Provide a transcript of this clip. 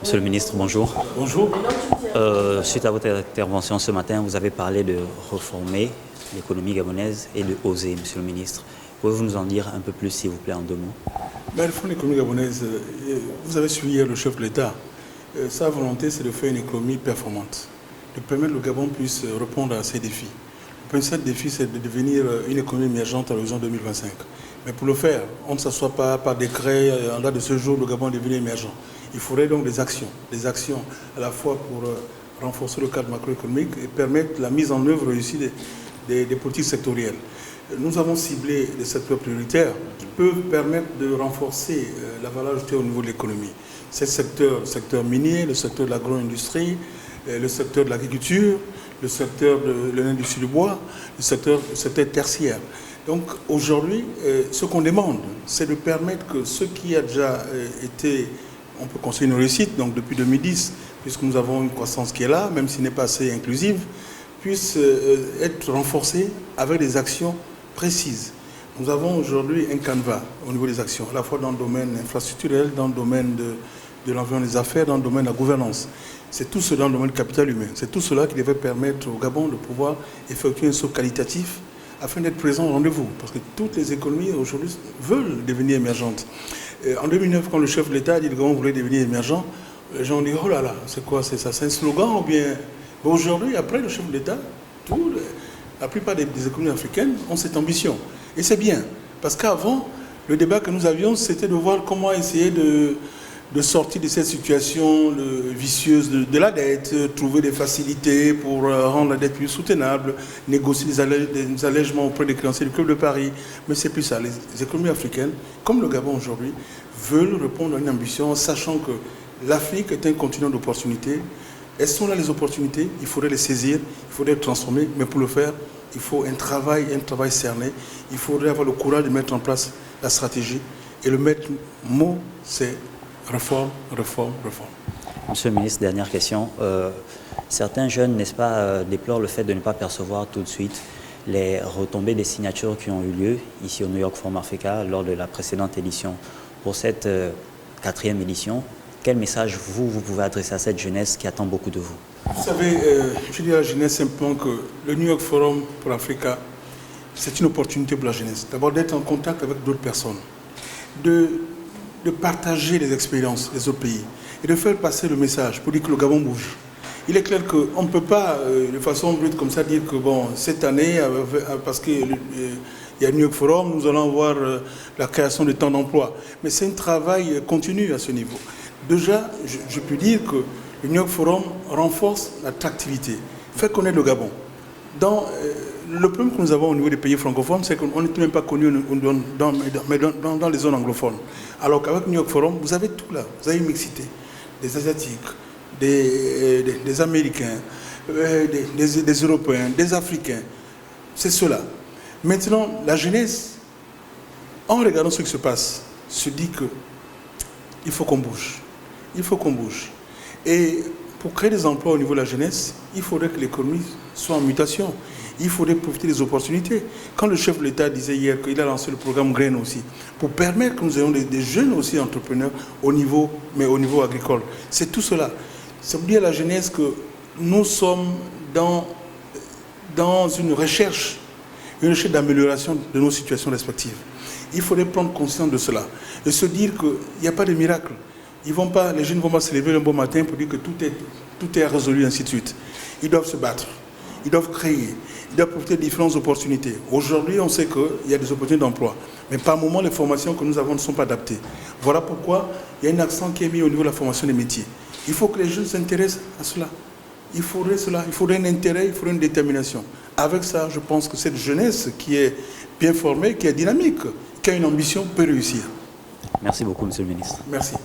Monsieur le ministre, bonjour. Bonjour. Suite à votre intervention ce matin, vous avez parlé de reformer l'économie gabonaise et de oser, monsieur le ministre. Pouvez-vous nous en dire un peu plus, s'il vous plaît, en 2 mots? Le Fonds d'économie gabonaise, vous avez suivi hier le chef de l'État. Sa volonté, c'est de faire une économie performante, de permettre que le Gabon puisse répondre à ses défis. Le principal défi, c'est de devenir une économie émergente à l'horizon 2025. Mais pour le faire, on ne s'assoit pas par décret, en date de ce jour, le Gabon est devenu émergent. Il faudrait donc des actions à la fois pour renforcer le cadre macroéconomique et permettre la mise en œuvre réussie des politiques sectorielles. Nous avons ciblé des secteurs prioritaires qui peuvent permettre de renforcer la valeur ajoutée au niveau de l'économie. Ces secteurs, le secteur minier, le secteur de l'agro-industrie, le secteur de l'agriculture, le secteur de l'industrie du bois, le secteur tertiaire. Donc aujourd'hui, ce qu'on demande, c'est de permettre que ce qui a déjà été, on peut considérer une réussite, donc depuis 2010, puisque nous avons une croissance qui est là, même s'il n'est pas assez inclusive, puisse être renforcée avec des actions précises. Nous avons aujourd'hui un canevas au niveau des actions, à la fois dans le domaine infrastructurel, dans le domaine de l'environnement des affaires, dans le domaine de la gouvernance. C'est tout cela dans le domaine du capital humain. C'est tout cela qui devait permettre au Gabon de pouvoir effectuer un saut qualitatif afin d'être présent au rendez-vous. Parce que toutes les économies aujourd'hui veulent devenir émergentes. En 2009, quand le chef de l'État a dit que le Gabon voulait devenir émergent, les gens ont dit, oh là là, c'est quoi, c'est ça, c'est un slogan ou bien... Mais aujourd'hui, après le chef de l'État, la plupart des économies africaines ont cette ambition. Et c'est bien, parce qu'avant, le débat que nous avions, c'était de voir comment essayer de sortir de cette situation vicieuse de la dette, trouver des facilités pour rendre la dette plus soutenable, négocier des allègements auprès des créanciers du Club de Paris. Mais c'est plus ça. Les économies africaines, comme le Gabon aujourd'hui, veulent répondre à une ambition, sachant que l'Afrique est un continent d'opportunités. Elles sont là les opportunités, il faudrait les saisir, il faudrait les transformer, mais pour le faire, il faut un travail cerné. Il faudrait avoir le courage de mettre en place la stratégie. Et le maître mot, c'est réforme, réforme, réforme. Monsieur le ministre, dernière question. Certains jeunes, n'est-ce pas, déplorent le fait de ne pas percevoir tout de suite les retombées des signatures qui ont eu lieu ici au New York Forum Africa lors de la précédente édition. Pour cette 4e édition, quel message vous pouvez adresser à cette jeunesse qui attend beaucoup de vous? Vous savez, je dis à la jeunesse simplement que le New York Forum pour l'Afrique, c'est une opportunité pour la jeunesse. D'abord d'être en contact avec d'autres personnes, de partager les expériences des autres pays et de faire passer le message pour dire que le Gabon bouge. Il est clair qu'on ne peut pas, de façon brute comme ça, dire que bon, cette année, parce qu'il y a le New York Forum, nous allons avoir la création de temps d'emploi. Mais c'est un travail continu à ce niveau. Déjà, je peux dire que le New York Forum renforce l'attractivité, fait connaître le Gabon. Le problème que nous avons au niveau des pays francophones, c'est qu'on n'est même pas connu dans les zones anglophones. Alors qu'avec le New York Forum, vous avez tout là. Vous avez une mixité des Asiatiques, des Américains, des Européens, des Africains. C'est cela. Maintenant, la jeunesse, en regardant ce qui se passe, se dit qu'il faut qu'on bouge. Il faut qu'on bouge. Et pour créer des emplois au niveau de la jeunesse, il faudrait que l'économie soit en mutation. Il faudrait profiter des opportunités. Quand le chef de l'État disait hier qu'il a lancé le programme Grain aussi, pour permettre que nous ayons des jeunes aussi entrepreneurs au niveau agricole. C'est tout cela. Ça veut dire à la jeunesse que nous sommes dans une recherche d'amélioration de nos situations respectives. Il faudrait prendre conscience de cela et se dire qu'il n'y a pas de miracle. Les jeunes ne vont pas se lever un bon matin pour dire que tout est résolu, ainsi de suite. Ils doivent se battre, ils doivent créer, ils doivent profiter de différentes opportunités. Aujourd'hui, on sait qu'il y a des opportunités d'emploi, mais par moment, les formations que nous avons ne sont pas adaptées. Voilà pourquoi il y a un accent qui est mis au niveau de la formation des métiers. Il faut que les jeunes s'intéressent à cela. Il faudrait cela, il faudrait un intérêt, il faudrait une détermination. Avec ça, je pense que cette jeunesse qui est bien formée, qui est dynamique, qui a une ambition, peut réussir. Merci beaucoup, monsieur le ministre. Merci.